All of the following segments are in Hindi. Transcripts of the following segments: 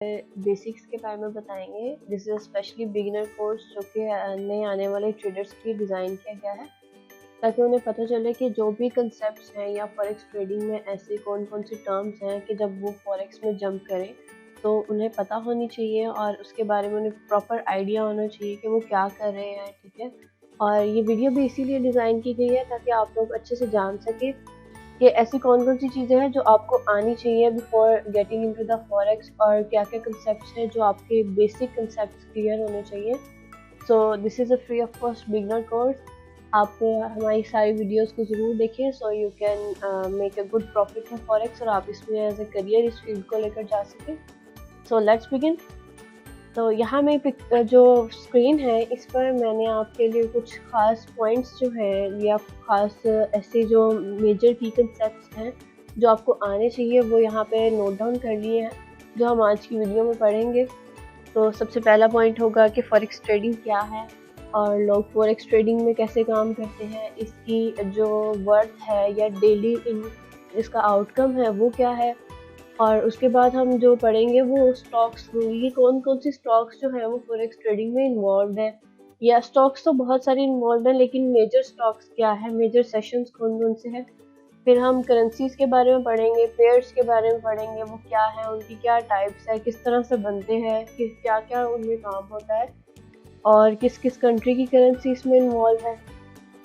बेसिक्स के बारे में बताएंगे। This is specially beginner course जो कि नए आने वाले ट्रेडर्स के लिए डिज़ाइन किया गया है ताकि उन्हें पता चले कि जो भी कंसेप्ट्स हैं या फॉरेक्स ट्रेडिंग में ऐसे कौन कौन सी टर्म्स हैं कि जब वो फॉरेक्स में जंप करें तो उन्हें पता होनी चाहिए और उसके बारे में उन्हें प्रॉपर आइडिया होना चाहिए कि वो क्या कर रहे हैं। ठीक है, और ये वीडियो भी इसीलिए डिज़ाइन की गई है ताकि आप लोग अच्छे से जान सकें कि ऐसी कौन कौन सी चीज़ें हैं जो आपको आनी चाहिए before getting into the forex, और क्या क्या कंसेप्ट्स हैं जो आपके बेसिक कंसेप्ट्स क्लियर होने चाहिए। So this is a free of cost beginner course. आप हमारी सारी वीडियोस को ज़रूर देखें so you can make a good profit in forex और आप इसमें एज ए करियर इस फील्ड को लेकर जा सकें। So let's begin. तो यहाँ में जो स्क्रीन है इस पर मैंने आपके लिए कुछ खास पॉइंट्स जो है या खास ऐसे जो मेजर की कंसेप्ट्स हैं जो आपको आने चाहिए वो यहाँ पे नोट डाउन कर लिए हैं जो हम आज की वीडियो में पढ़ेंगे। तो सबसे पहला पॉइंट होगा कि फॉरेक्स ट्रेडिंग क्या है और लोग फॉरेक्स ट्रेडिंग में कैसे काम करते हैं, इसकी जो वर्थ है या डेली इसका आउटकम है वो क्या है, और उसके बाद हम जो पढ़ेंगे वो स्टॉक्स होंगी, कौन कौन सी स्टॉक्स जो है वो फॉरेक्स ट्रेडिंग में इन्वॉल्व है। या स्टॉक्स तो बहुत सारे इन्वॉल्व हैं लेकिन मेजर स्टॉक्स क्या है, मेजर सेशंस कौन कौन से हैं। फिर हम करेंसीज के बारे में पढ़ेंगे, पेयर्स के बारे में पढ़ेंगे, वो क्या है, उनकी क्या टाइप्स है, किस तरह से बनते हैं, किस क्या क्या उनमें काम होता है और किस किस कंट्री की करेंसी इसमें इन्वॉल्व है।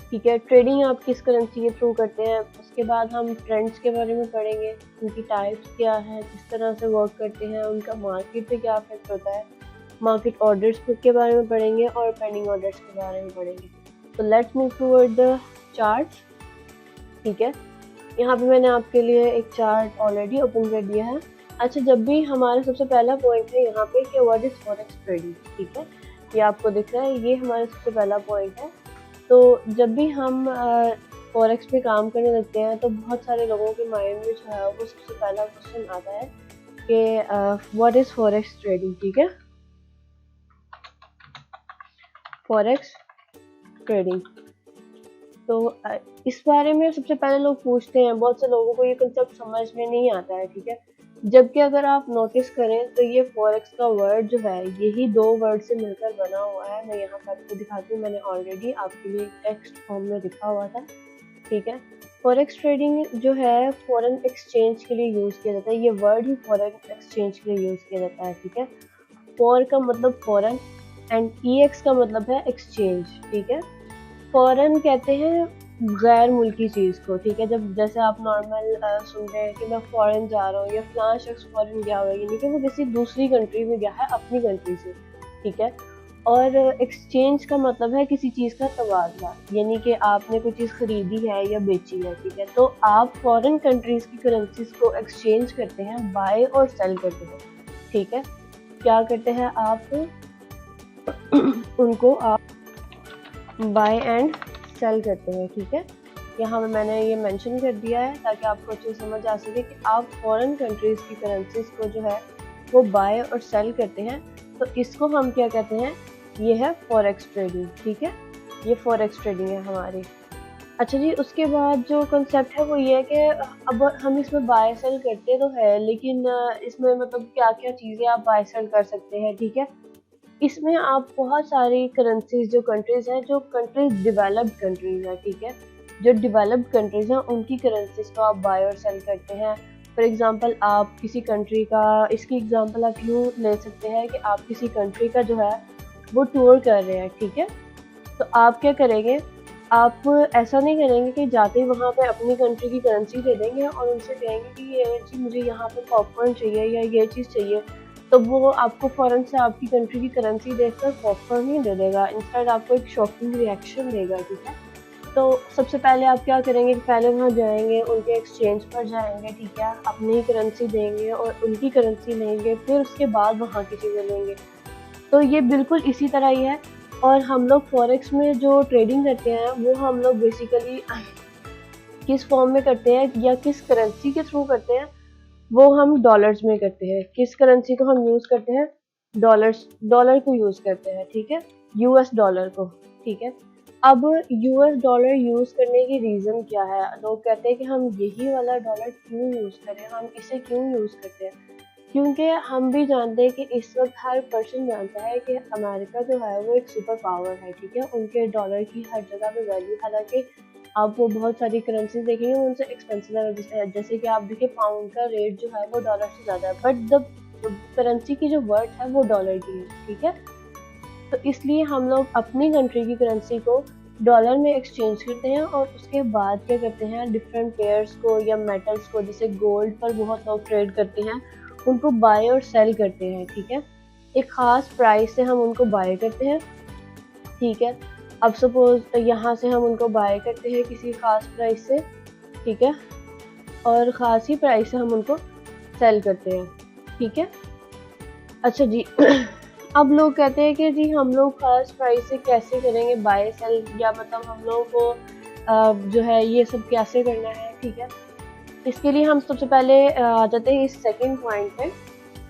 ठीक है, ट्रेडिंग आप किस करेंसी के थ्रू करते हैं। उसके बाद हम ट्रेंड्स के बारे में पढ़ेंगे, उनकी टाइप्स क्या है, किस तरह से वर्क करते हैं, उनका मार्केट पे क्या इफेक्ट होता है। मार्केट ऑर्डर्स के बारे में पढ़ेंगे और पेंडिंग ऑर्डर्स के बारे में पढ़ेंगे। तो let's move toward the charts. ठीक है, यहाँ पे मैंने आपके लिए एक चार्ट ऑलरेडी ओपन कर दिया है। अच्छा, जब भी हमारा सबसे पहला पॉइंट है यहाँ पे कि व्हाट इज फॉरेक्स ट्रेडिंग। ठीक है, ये आपको दिख रहा है, ये हमारा सबसे पहला पॉइंट है। तो जब भी हम फॉरेक्स पे काम करने लगते हैं तो बहुत सारे लोगों के माइंड में जो है वो सबसे पहला क्वेश्चन आता है कि व्हाट इज फॉरेक्स ट्रेडिंग। ठीक है, फॉरेक्स ट्रेडिंग। तो इस बारे में सबसे पहले लोग पूछते हैं, बहुत से लोगों को ये कंसेप्ट समझ में नहीं आता है। ठीक है, जबकि अगर आप नोटिस करें तो ये फॉरेक्स का वर्ड जो है यही दो वर्ड से मिलकर बना हुआ है। मैं यहाँ पर आपको दिखाती हूँ, मैंने ऑलरेडी आपके लिए टेक्स्ट फॉर्म में लिखा हुआ था। ठीक है, फॉरेक्स ट्रेडिंग जो है फॉरेन एक्सचेंज के लिए यूज़ किया जाता है, ये वर्ड ही फॉरेन एक्सचेंज के लिए यूज़ किया जाता है। ठीक है, फॉर का मतलब फॉरेन एंड EX का मतलब है एक्सचेंज। ठीक है, फॉरेन कहते हैं गैर मुल्की चीज़ को। ठीक है, जब जैसे आप नॉर्मल सुन रहे हैं कि मैं फॉरेन जा रहा हूँ या फलां शख्स फॉरेन गया हुआ है, यानी कि वो किसी दूसरी कंट्री में गया है अपनी कंट्री से। ठीक है, और एक्सचेंज का मतलब है किसी चीज़ का तबादला, यानी कि आपने कोई चीज़ खरीदी है या बेची है। ठीक है, तो आप फॉरेन कंट्रीज़ की करेंसीज को एक्सचेंज करते हैं, बाय और सेल करते हैं। ठीक है, क्या करते हैं आप उनको आप बाय एंड सेल करते हैं। ठीक है, यहाँ पे मैंने ये मेंशन कर दिया है ताकि आपको अच्छे समझ आ सके कि आप फॉरेन कंट्रीज़ की करेंसीज को जो है वो बाय और सेल करते हैं। तो इसको हम क्या कहते हैं, ये है फॉरेक्स ट्रेडिंग। ठीक है, ये फॉरेक्स ट्रेडिंग है हमारी। अच्छा जी, उसके बाद जो कंसेप्ट है वो ये है कि अब हम इसमें बाय सेल करते तो है लेकिन इसमें मतलब क्या क्या चीज़ें आप बाय सेल कर सकते हैं। ठीक है, इसमें आप बहुत सारी करेंसीज जो कंट्रीज़ हैं, जो कंट्रीज डेवलप्ड कंट्रीज़ हैं। ठीक है, जो डेवलप्ड कंट्रीज़ हैं उनकी करेंसीज को आप बाय और सेल करते हैं। फॉर एग्जांपल आप किसी कंट्री का, इसकी एग्जांपल आप यूँ ले सकते हैं कि आप किसी कंट्री का जो है वो टूर कर रहे हैं। ठीक है, तो आप क्या करेंगे, आप ऐसा नहीं करेंगे कि जाते ही वहाँ पे अपनी कंट्री की करेंसी दे देंगे और उनसे कहेंगे कि ये जी मुझे यहाँ पे पॉपकॉर्न चाहिए या ये चीज़ चाहिए, तो वो आपको फ़ौरन से आपकी कंट्री की करेंसी देखकर पॉपकॉर्न ही दे देगा, इंस्टेड आपको एक शॉकिंग रिएक्शन देगा। ठीक है, तो सबसे पहले आप क्या करेंगे कि पहले वहाँ जाएंगे, उनके एक्सचेंज पर जाएंगे। ठीक है, अपनी ही करेंसी देंगे और उनकी करेंसी लेंगे, फिर उसके बाद वहाँ की चीज़ें लेंगे। तो ये बिल्कुल इसी तरह ही है। और हम लोग फॉरेक्स में जो ट्रेडिंग करते हैं वो हम लोग बेसिकली किस फॉर्म में करते हैं या किस करेंसी के थ्रू करते हैं, वो हम डॉलर्स में करते हैं। किस करेंसी को हम यूज़ करते हैं, डॉलर को यूज़ करते हैं। ठीक है, US डॉलर को। ठीक है, अब US डॉलर यूज़ करने की रीज़न क्या है, लोग कहते हैं कि हम यही वाला डॉलर क्यों यूज़ करें, हम इसे क्यों यूज़ करते हैं। क्योंकि हम भी जानते हैं कि इस वक्त हर पर्सन जानता है कि अमेरिका जो है वो एक सुपर पावर है, ठीक है। उनके डॉलर की हर जगह पे वैल्यू, हालांकि आप वो बहुत सारी करेंसी देखेंगे उनसे एक्सपेंसिव है, जैसे कि आप देखिए पाउंड का रेट जो है वो डॉलर से ज़्यादा है, बट द करेंसी की जो वर्थ है वो डॉलर की है, ठीक है। तो इसलिए हम लोग अपनी कंट्री की करेंसी को डॉलर में एक्सचेंज करते हैं और उसके बाद क्या करते हैं, डिफरेंट पेयर्स को या मेटल्स को, जैसे गोल्ड पर बहुत लोग ट्रेड करते हैं, उनको बाय और सेल करते हैं, ठीक है। एक ख़ास प्राइस से हम उनको बाय करते हैं, ठीक है। अब सपोज यहाँ से हम उनको बाय करते हैं किसी ख़ास प्राइस से, ठीक है, और ख़ास ही प्राइस से हम उनको सेल करते हैं, ठीक है। अच्छा जी अब लोग कहते हैं कि जी हम लोग ख़ास प्राइस से कैसे करेंगे बाय सेल, या मतलब हम लोगों को जो है ये सब कैसे करना है, ठीक है। इसके लिए हम सबसे पहले आ जाते हैं इस सेकंड पॉइंट पे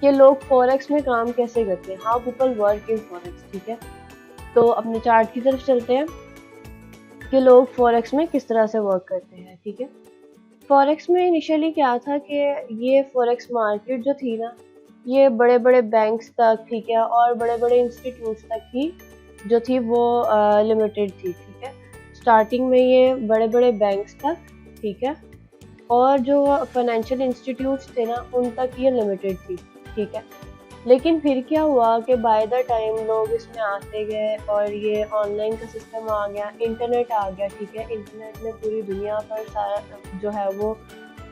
कि लोग फॉरेक्स में काम कैसे करते हैं, how people work in forex, ठीक है। तो अपने चार्ट की तरफ चलते हैं कि लोग फॉरेक्स में किस तरह से वर्क करते हैं, ठीक है। फॉरेक्स में इनिशियली क्या था कि ये फॉरेक्स मार्केट जो थी ना, ये बड़े बड़े बैंक्स तक, ठीक है, और बड़े बड़े इंस्टीट्यूट्स तक ही जो थी वो लिमिटेड थी, ठीक है। स्टार्टिंग में ये बड़े बड़े बैंक्स तक, ठीक है, और जो फाइनेंशियल इंस्टीट्यूट्स थे ना उन तक ये लिमिटेड थी, ठीक है। लेकिन फिर क्या हुआ कि बाय द टाइम लोग इसमें आते गए और ये ऑनलाइन का सिस्टम आ गया, इंटरनेट आ गया, ठीक है। इंटरनेट ने पूरी दुनिया पर सारा जो है वो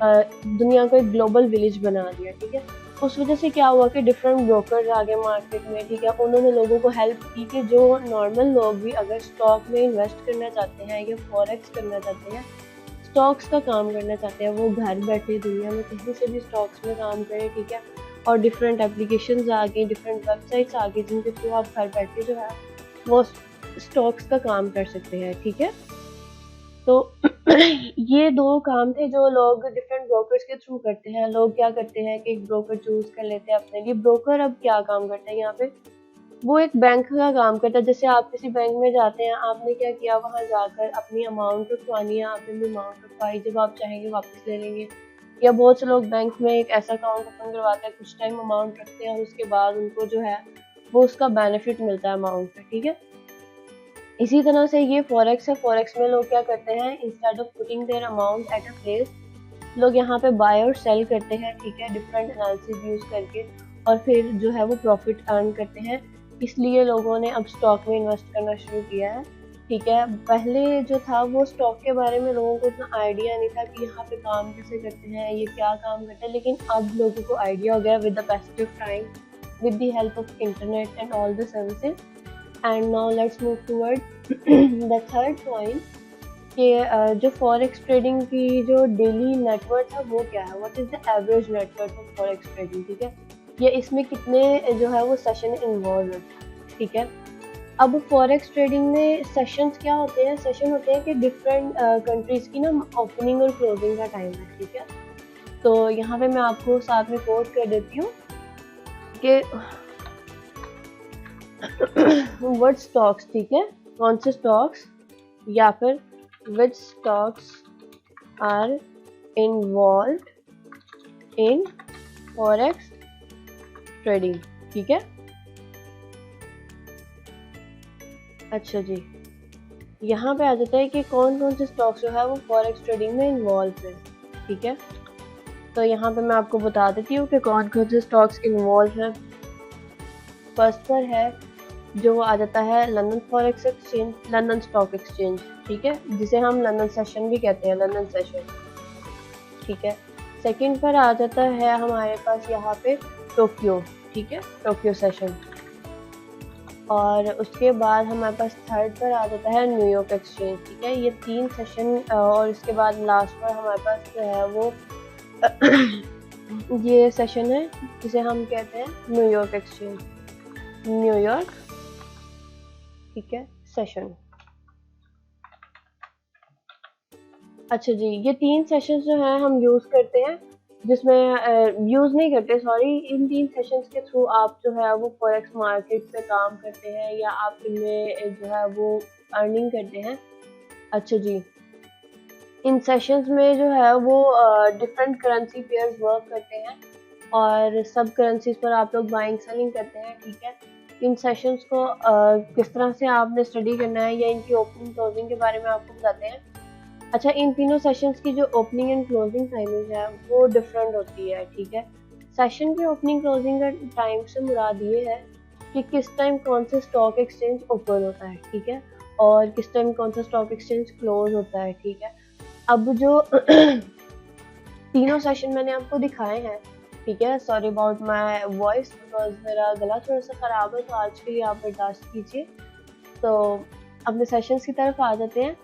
दुनिया को एक ग्लोबल विलेज बना दिया, ठीक है। उस वजह से क्या हुआ कि डिफरेंट ब्रोकर्स आ गए मार्केट में, ठीक है। उन्होंने लोगों को हेल्प की कि जो नॉर्मल लोग भी अगर स्टॉक में इन्वेस्ट करना चाहते हैं या फॉरेक्स करना चाहते हैं, स्टॉक्स का काम करना चाहते हैं, वो घर बैठे दुनिया में कहीं से भी स्टॉक्स में काम करें, ठीक है। और डिफरेंट एप्लीकेशंस आ गई, डिफरेंट वेबसाइट्स आ गई, जिनके थ्रू आप घर बैठे जो है वो स्टॉक्स का काम कर सकते हैं, ठीक है। तो ये दो काम थे जो लोग डिफरेंट ब्रोकर्स के थ्रू करते हैं। लोग क्या करते हैं कि एक ब्रोकर चूज कर लेते हैं अपने लिए। ब्रोकर अब क्या काम करता है यहाँ पे, वो एक बैंक का काम करता है। जैसे आप किसी बैंक में जाते हैं, आपने क्या किया, वहाँ जाकर अपनी अमाउंट रखवानी है, आपने भी अमाउंट रखवाई, जब आप चाहेंगे वापस ले लेंगे। या बहुत से लोग बैंक में एक ऐसा अकाउंट ओपन करवाते हैं, कुछ टाइम अमाउंट रखते हैं और उसके बाद उनको जो है वो उसका बेनिफिट मिलता है अमाउंट का, ठीक है। इसी तरह से ये फॉरेक्स है। फॉरेक्स में लोग क्या करते हैं, instead of putting their amount at a place, लोग यहाँ पे बाय और सेल करते हैं, ठीक है, डिफरेंट एनालिसिस यूज करके, और फिर जो है वो प्रॉफिट अर्न करते हैं। इसलिए लोगों ने अब स्टॉक में इन्वेस्ट करना शुरू किया है, ठीक है। पहले जो था वो स्टॉक के बारे में लोगों को इतना आइडिया नहीं था कि यहाँ पे काम कैसे करते हैं, ये क्या काम करते हैं, लेकिन अब लोगों को आइडिया हो गया with the passage of time, with the help of internet and all the services. And now let's move toward the third point कि जो फॉरेक्स ट्रेडिंग की जो डेली नेटवर्थ है वो क्या है, what is the average net worth of forex trading, ठीक है। ये इसमें कितने जो है वो सेशन इन्वॉल्व है, ठीक है। अब फॉरेक्स ट्रेडिंग में सेशंस क्या होते हैं, सेशन होते हैं कि डिफरेंट कंट्रीज की ना ओपनिंग और क्लोजिंग का टाइम है, ठीक है। तो यहाँ पे मैं आपको साथ में कोट कर देती हूँ कि व्हाट स्टॉक्स, ठीक है, कौन से स्टॉक्स या फिर which stocks are involved in forex trading, ठीक है। अच्छा जी, यहाँ पे आ जाता है कि कौन कौन से स्टॉक्स जो है वो फॉरेक्स ट्रेडिंग में इन्वॉल्व है, ठीक है। तो यहाँ पे मैं आपको बता देती हूँ कि कौन कौन से स्टॉक्स इन्वॉल्व हैं। फर्स्ट पर है जो आ जाता है London forex exchange, London stock exchange, ठीक है, जिसे हम लंदन सेशन भी कहते हैं, लंदन सेशन, ठीक है। सेकंड पर आ जाता है हमारे पास यहाँ पे टोक्यो, ठीक है, टोक्यो सेशन। और उसके बाद हमारे पास थर्ड पर आ जाता है न्यूयॉर्क एक्सचेंज, ठीक है। ये तीन सेशन, और इसके बाद लास्ट पर हमारे पास जो है वो ये सेशन है जिसे हम कहते हैं न्यूयॉर्क एक्सचेंज, न्यूयॉर्क, ठीक है, सेशन। अच्छा जी, ये तीन सेशंस जो हैं हम यूज़ करते हैं, जिसमें यूज़ नहीं करते, सॉरी, इन तीन सेशंस के थ्रू आप जो है वो फॉरेक्स मार्केट पे काम करते हैं या आप इनमें जो है वो अर्निंग करते हैं। अच्छा जी, इन सेशंस में जो है वो डिफरेंट करेंसी पेयर्स वर्क करते हैं और सब करेंसीज पर आप लोग बाइंग सेलिंग करते हैं, ठीक है। इन सेशंस को किस तरह से आपने स्टडी करना है या इनकी ओपनिंग क्लोजिंग के बारे में आपको बताते हैं। अच्छा, इन तीनों सेशंस की जो ओपनिंग एंड क्लोजिंग टाइमिंग है वो डिफरेंट होती है, ठीक है। सेशन की ओपनिंग क्लोजिंग का टाइम से मुराद ये है कि किस टाइम कौन से स्टॉक एक्सचेंज ओपन होता है, ठीक है, और किस टाइम कौन सा स्टॉक एक्सचेंज क्लोज होता है, ठीक है। अब जो तीनों सेशन मैंने आपको दिखाए हैं, ठीक है, sorry about my voice because मेरा गला थोड़ा सा ख़राब है, तो आज के लिए आप बर्दाश्त कीजिए। तो अपने सेशंस की तरफ आ जाते हैं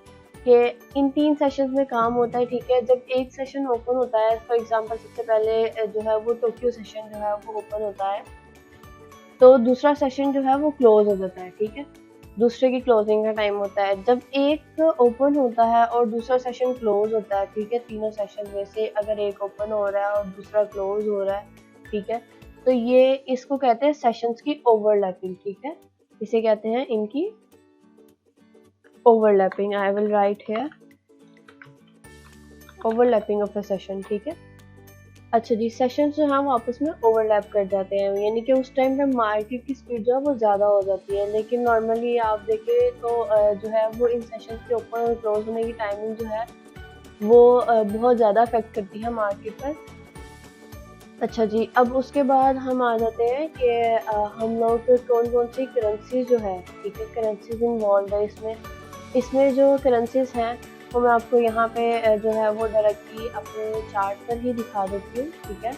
कि इन 3 सेशंस में काम होता है, ठीक है। जब एक सेशन ओपन होता है, फॉर एग्जांपल सबसे पहले जो है वो टोक्यो सेशन जो है वो ओपन होता है, तो दूसरा सेशन जो है वो क्लोज हो जाता है, ठीक है। दूसरे की क्लोजिंग का टाइम होता है जब एक ओपन होता है और दूसरा सेशन क्लोज होता है, ठीक है। तीनों सेशन में से अगर एक ओपन हो रहा है और दूसरा क्लोज हो रहा है, ठीक है, तो ये इसको कहते हैं सेशंस की ओवरलैपिंग, ठीक है। इसे कहते हैं इनकी overlapping. I will write here overlapping of a session, ठीक है। अच्छा जी, सेशंस जो हैं वो आपस में ओवरलैप कर जाते हैं, यानी कि उस टाइम पे मार्केट की स्पीड जो है वो ज़्यादा हो जाती है, लेकिन नॉर्मली आप देखें तो जो है वो इन सेशंस के ओपन और क्लोज होने की टाइमिंग जो है वो बहुत ज़्यादा अफेक्ट करती है मार्केट पर। अच्छा जी, अब उसके बाद हम आ जाते हैं कि हम लोग कौन कौन सी करेंसी जो है, ठीक है, करेंसीज इन्वॉल्व है इसमें। इसमें जो करेंसीज हैं वो मैं आपको यहाँ पे जो है वो डायरेक्टली अपने चार्ट पर ही दिखा देती हूँ, ठीक है।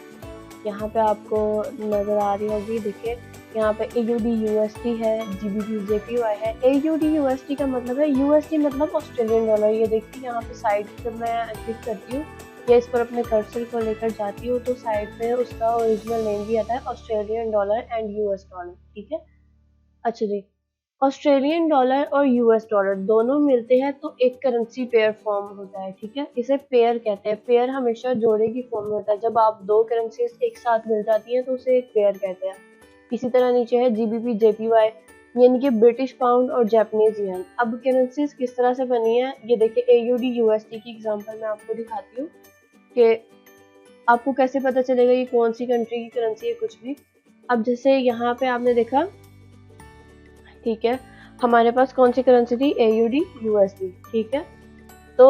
यहाँ पे आपको नज़र आ रही होगी, देखिए यहाँ पे AUD USD है, GBP JPY है। AUD USD का मतलब है, USD मतलब ऑस्ट्रेलियन डॉलर। ये देखिए यहाँ पे साइड जब मैं क्लिक करती हूँ या इस पर अपने कर्सर को लेकर जाती हूँ तो साइड पे उसका ओरिजिनल नेम भी आता है, Australian dollar and US dollar, ठीक है। अच्छा जी, ऑस्ट्रेलियन डॉलर और US डॉलर दोनों मिलते हैं तो एक करेंसी पेयर फॉर्म होता है, ठीक है। इसे पेयर कहते हैं। पेयर हमेशा जोड़े की फॉर्म में होता है। जब आप दो करेंसीज एक साथ मिल जाती हैं तो उसे एक पेयर कहते हैं। इसी तरह नीचे है GBP JPY, यानी कि ब्रिटिश पाउंड और जापानीज येन। अब करेंसीज किस तरह से बनी है, ये देखिए AUD USD की एग्जांपल मैं आपको दिखाती हूँ कि आपको कैसे पता चलेगा ये कौन सी कंट्री की करेंसी है कुछ भी। अब जैसे यहाँ पे आपने देखा, ठीक है, हमारे पास कौन सी करेंसी थी, AUD USD, ठीक है। तो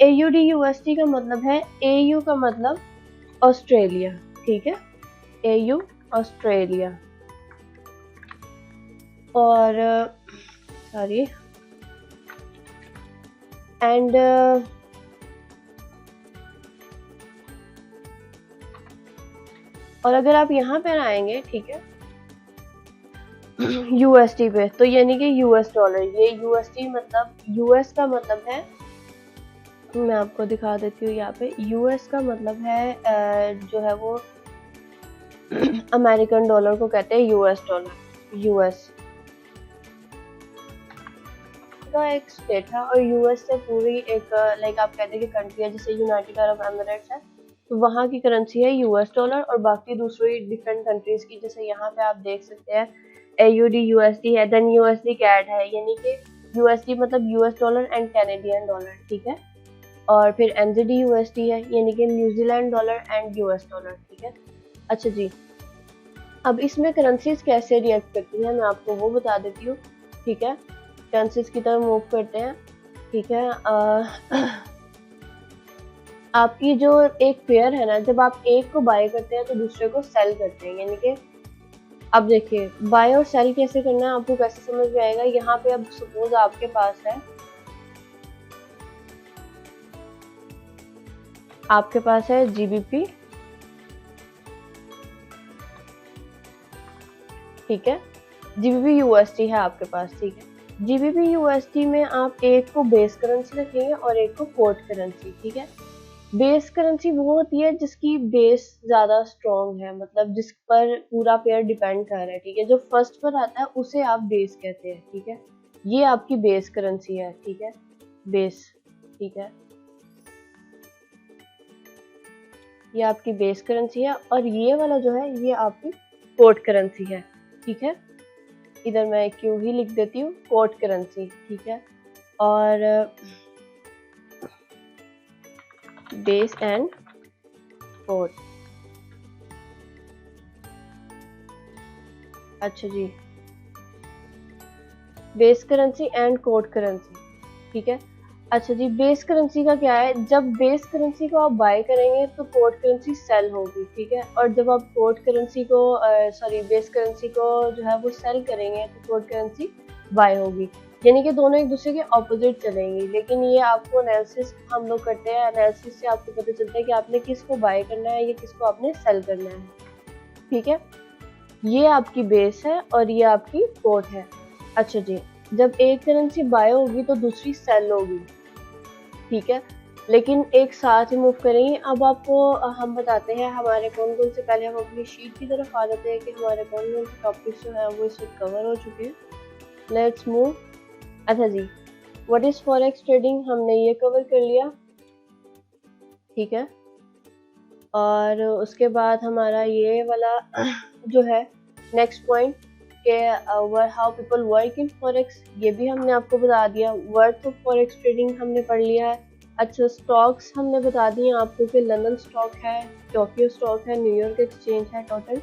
AUD USD का मतलब है, AU का मतलब ऑस्ट्रेलिया, ठीक है, AU ऑस्ट्रेलिया, और सॉरी एंड और अगर आप यहाँ पर आएंगे, ठीक है, USD पे, तो यानी कि US डॉलर। ये USD मतलब US का मतलब है, मैं आपको दिखा देती हूँ यहाँ पे, US का मतलब है जो है वो अमेरिकन डॉलर को कहते हैं US डॉलर। US का एक स्टेट है और US से पूरी एक लाइक आप कहते हैं कि कंट्री है, जैसे यूनाइटेड अरब एमिरेट्स है, तो वहाँ की करेंसी है US डॉलर। और बाकी दूसरी डिफरेंट कंट्रीज की, जैसे यहाँ पे आप देख सकते हैं AUD USD है, देन USD CAD है, यानी कि USD मतलब US dollar and Canadian dollar, ठीक है। और फिर NZD USD है, यानी कि New Zealand dollar and US dollar, ठीक है। अच्छा जी, अब इसमें करेंसीज कैसे रिएक्ट करती हैं मैं आपको वो बता देती हूँ, ठीक है। करेंसीज की तरफ मूव करते हैं, ठीक है। आपकी जो एक पेयर है ना, जब आप एक को बाय करते हैं तो दूसरे को सेल करते हैं, यानी कि अब देखिए बाय और सेल कैसे करना है आपको कैसे समझ में आएगा। यहाँ पे अब सपोज आपके पास है, GBP, ठीक है, GBP USD है आपके पास, ठीक है। GBP USD में आप एक को बेस करेंसी रखेंगे और एक को कोट करेंसी, ठीक है। बेस करेंसी वो होती है जिसकी बेस ज्यादा स्ट्रॉन्ग है, मतलब जिस पर पूरा पेयर डिपेंड कर रहा है, ठीक है। जो फर्स्ट पर आता है उसे आप बेस कहते हैं, ठीक है। ये आपकी बेस करेंसी है, ठीक है, बेस, ठीक है, ये आपकी बेस करेंसी है। और ये वाला जो है ये आपकी कोट करेंसी है, ठीक है। इधर मैं क्यों ही लिख देती हूँ, कोट करेंसी, ठीक है। और बेस एंड कोट, अच्छा जी, base currency and code currency, ठीक है। अच्छा जी, बेस करेंसी का क्या है, जब बेस करेंसी को आप बाय करेंगे तो कोड करेंसी सेल होगी, ठीक है। और जब आप कोड करेंसी को सॉरी बेस करेंसी को जो है वो सेल करेंगे तो कोड करेंसी बाय होगी, यानी कि दोनों एक दूसरे के ऑपोजिट चलेंगी। लेकिन ये आपको एनालिसिस हम लोग करते हैं, एनालिसिस से आपको पता चलता है कि आपने किसको बाय करना है या किसको आपने सेल करना है, ठीक है। ये आपकी बेस है और ये आपकी कोड है। अच्छा जी, जब एक करेंसी बाय होगी तो दूसरी सेल होगी, ठीक है, लेकिन एक साथ ही मूव करेंगे। अब आपको हम बताते हैं हमारे कौन कौन से, पहले हम अपनी शीट की तरफ आ जाते हैं कि हमारे कौन कौन से टॉपिक्स जो है वो इससे कवर हो चुके हैं। Let's move. अच्छा जी, व्हाट इज फॉरेक्स ट्रेडिंग, हमने ये कवर कर लिया, ठीक है। और उसके बाद हमारा ये वाला जो है नेक्स्ट पॉइंट के how people work in forex, ये भी हमने आपको बता दिया। वर्थ ऑफ फॉरेक्स ट्रेडिंग हमने पढ़ लिया है। अच्छा, स्टॉक्स हमने बता दिए आपको कि लंदन स्टॉक है, टोक्यो स्टॉक है, न्यूयॉर्क एक्सचेंज है टोटल।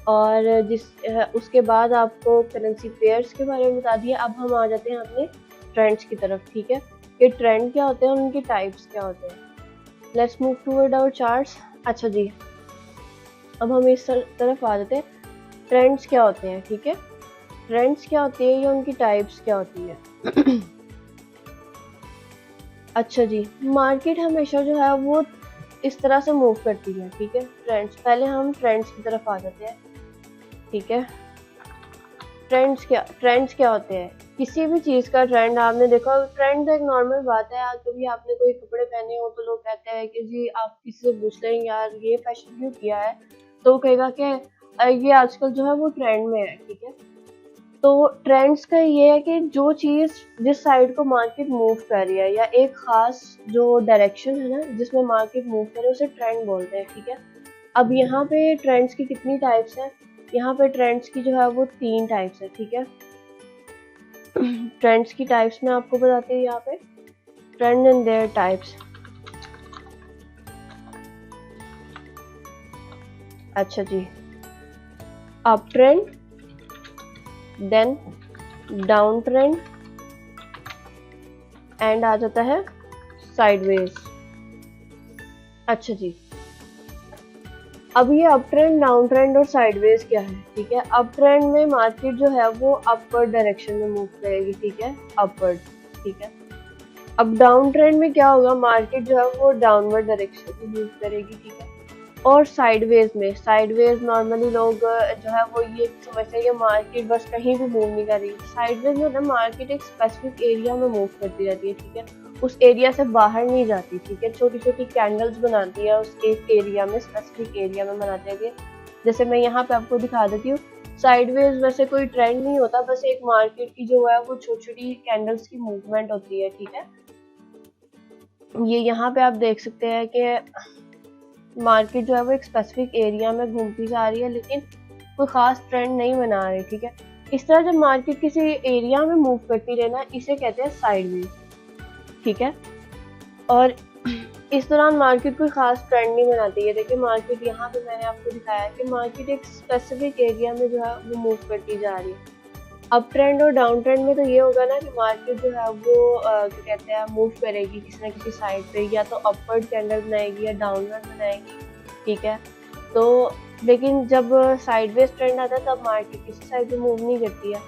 और उसके बाद आपको करेंसी पेयर्स के बारे में बता दिया। अब हम आ जाते हैं अपने ट्रेंड्स की तरफ, ठीक है, कि ट्रेंड क्या होते हैं और उनके टाइप्स क्या होते हैं। Let's move toward our charts. अच्छा जी, अब हम इस तरफ आ जाते हैं, ट्रेंड्स क्या होते हैं, ठीक है। ट्रेंड्स क्या होती है या उनकी टाइप्स क्या होती है। अच्छा जी, मार्केट हमेशा जो है वो इस तरह से मूव करती है, ठीक है। ट्रेंड्स, पहले हम ट्रेंड्स की तरफ आ जाते हैं, ठीक है। ट्रेंड्स क्या होते हैं, किसी भी चीज का ट्रेंड आपने देखा, ट्रेंड तो एक नॉर्मल बात है। आज कभी आपने कोई कपड़े पहने हो तो लोग कहते हैं कि जी, आप किसी से पूछ लें यार ये फैशन क्यों किया है, तो वो कहेगा कि ये आजकल जो है वो ट्रेंड में है, ठीक है। तो ट्रेंड्स का ये है कि जो चीज जिस साइड को मार्केट मूव कर रही है या एक खास जो डायरेक्शन है ना जिसमें मार्केट मूव कर रही है उसे ट्रेंड बोलते हैं, ठीक है। अब यहाँ पे ट्रेंड्स की कितनी टाइप्स हैं, यहाँ पे ट्रेंड्स की जो है वो 3 टाइप्स है, ठीक है। ट्रेंड्स की टाइप्स में आपको बताते हैं यहाँ पे, ट्रेंड एंड देयर टाइप्स। अच्छा जी, up trend, then down trend and आ जाता है साइडवेज। अच्छा जी, अब ये अप ट्रेंड, डाउन ट्रेंड और साइडवेज क्या है, ठीक है। अप ट्रेंड में मार्केट जो है वो अपवर्ड डायरेक्शन में मूव करेगी, ठीक है, अपवर्ड, ठीक है। अब डाउन ट्रेंड में क्या होगा, मार्केट जो है वो डाउनवर्ड डायरेक्शन में मूव करेगी, ठीक है। और साइडवेज में, साइडवेज नॉर्मली लोग जो है वो ये समझते हैं कि मार्केट बस कहीं भी मूव नहीं कर रही। साइडवेज में ना मार्केट एक स्पेसिफिक एरिया में मूव करती रहती है, ठीक है, उस एरिया से बाहर नहीं जाती, ठीक है। छोटी छोटी कैंडल्स बनाती है उस एक एरिया में, स्पेसिफिक एरिया में बनाते हैं। जैसे मैं यहाँ पे आपको दिखा देती हूँ, साइडवेज वैसे कोई ट्रेंड नहीं होता, बस एक मार्केट की जो है वो छोटी छोटी कैंडल्स की मूवमेंट होती है, ठीक है। ये यहाँ पे आप देख सकते हैं कि मार्केट जो है वो एक स्पेसिफिक एरिया में घूमती जा रही है लेकिन कोई खास ट्रेंड नहीं बना रही, ठीक है। इस तरह जब मार्केट किसी एरिया में मूव करती रहे ना, इसे कहते हैं साइडवेज, ठीक है। और इस दौरान मार्केट कोई खास ट्रेंड नहीं बनाती है। देखिए मार्केट यहाँ पे मैंने आपको दिखाया कि मार्केट एक स्पेसिफिक एरिया में जो है वो मूव करती जा रही है। अप ट्रेंड और डाउन ट्रेंड में तो ये होगा ना कि मार्केट जो है वो क्या कहते हैं मूव करेगी किसी ना किसी साइड पे, या तो अपवर्ड कैंडल बनाएगी या डाउनवर्ड बनाएगी, ठीक है। तो लेकिन जब साइडवेज ट्रेंड आता है तब मार्केट किसी साइड पे मूव नहीं करती है।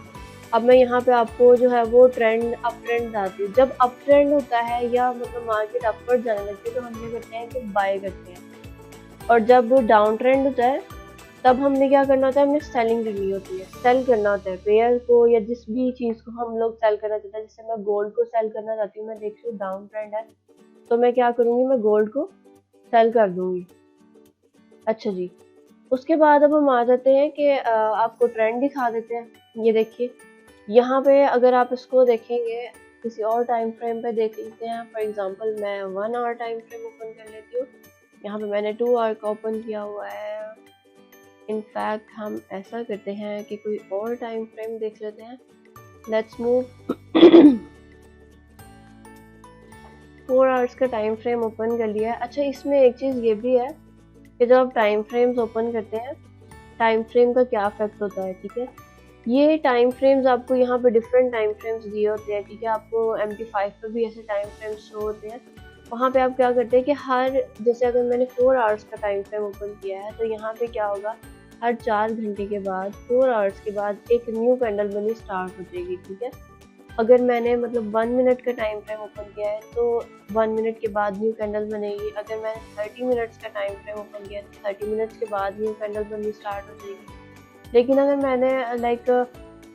अब मैं यहाँ पे आपको जो है वो ट्रेंड, अप ट्रेंड बताती हूँ। जब अप ट्रेंड होता है या मतलब मार्केट अपवर्ड जाने लगती है तो हम ये करते हैं कि बाय करते हैं। और जब डाउन ट्रेंड होता है तब हमने क्या करना होता है, हमने सेलिंग करनी होती है, सेल करना होता है पेयर को या जिस भी चीज़ को हम लोग सेल करना चाहते हैं। जैसे मैं गोल्ड को सेल करना चाहती हूँ, मैं देख रही हूँ डाउन ट्रेंड है तो मैं क्या करूँगी, मैं गोल्ड को सेल कर दूँगी। अच्छा जी, उसके बाद अब हम आ जाते हैं कि आपको ट्रेंड दिखा देते हैं। ये देखिए यहाँ पे अगर आप इसको देखेंगे किसी और टाइम फ्रेम पे देख लेते हैं। फॉर एग्जांपल मैं 1 आवर टाइम फ्रेम ओपन कर लेती हूँ। यहाँ पे मैंने 2 आवर का ओपन किया हुआ है। इनफैक्ट हम ऐसा करते हैं कि कोई और टाइम फ्रेम देख लेते हैं। Let's move. 4 आवर्स का टाइम फ्रेम ओपन कर लिया है। अच्छा, इसमें एक चीज़ ये भी है कि जब आप टाइम फ्रेम्स ओपन करते हैं, टाइम फ्रेम का क्या इफेक्ट होता है, ठीक है। ये टाइम फ्रेम्स आपको यहाँ पे डिफरेंट टाइम फ्रेम्स दिए होते हैं, ठीक है। आपको MT5 पे भी ऐसे टाइम फ्रेम्स शो होते हैं। वहाँ पे आप क्या करते हैं कि हर, जैसे अगर मैंने 4 आवर्स का टाइम फ्रेम ओपन किया है, तो यहाँ पे क्या होगा, हर 4 घंटे के बाद 4 आवर्स के बाद एक न्यू कैंडल बनी स्टार्ट हो जाएगी, ठीक है। अगर मैंने मतलब 1 मिनट का टाइम फ्रेम ओपन किया है तो 1 मिनट के बाद न्यू कैंडल बनेगी। अगर मैंने 30 मिनट्स का टाइम फ्रेम ओपन किया है तो 30 मिनट्स के बाद न्यू कैंडल बननी स्टार्ट हो जाएगी। लेकिन अगर मैंने लाइक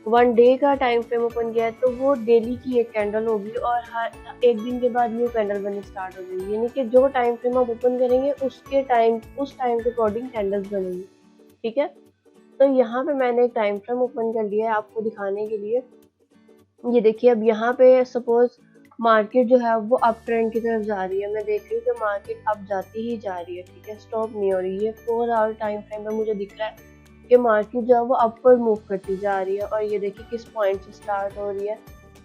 1 डे का टाइम फ्रेम ओपन किया है तो वो डेली की एक कैंडल होगी और हर एक दिन के बाद न्यू कैंडल बननी स्टार्ट हो जाएगी। यानी कि जो टाइम फ्रेम आप ओपन करेंगे उस टाइम के अकॉर्डिंग कैंडल्स बनेंगी, ठीक है। तो यहाँ पे मैंने एक टाइम फ्रेम ओपन कर लिया है आपको दिखाने के लिए। ये देखिए, अब यहाँ पे सपोज मार्केट जो है वो अप ट्रेंड की तरफ जा रही है। मैं देख रही हूँ कि मार्केट अप जाती ही जा रही है, ठीक है, स्टॉप नहीं हो रही है। 4 आवर टाइम फ्रेम में मुझे दिख रहा है कि मार्केट जो है वो अपवर्ड मूव करती जा रही है। और ये देखिए किस पॉइंट से स्टार्ट हो रही है।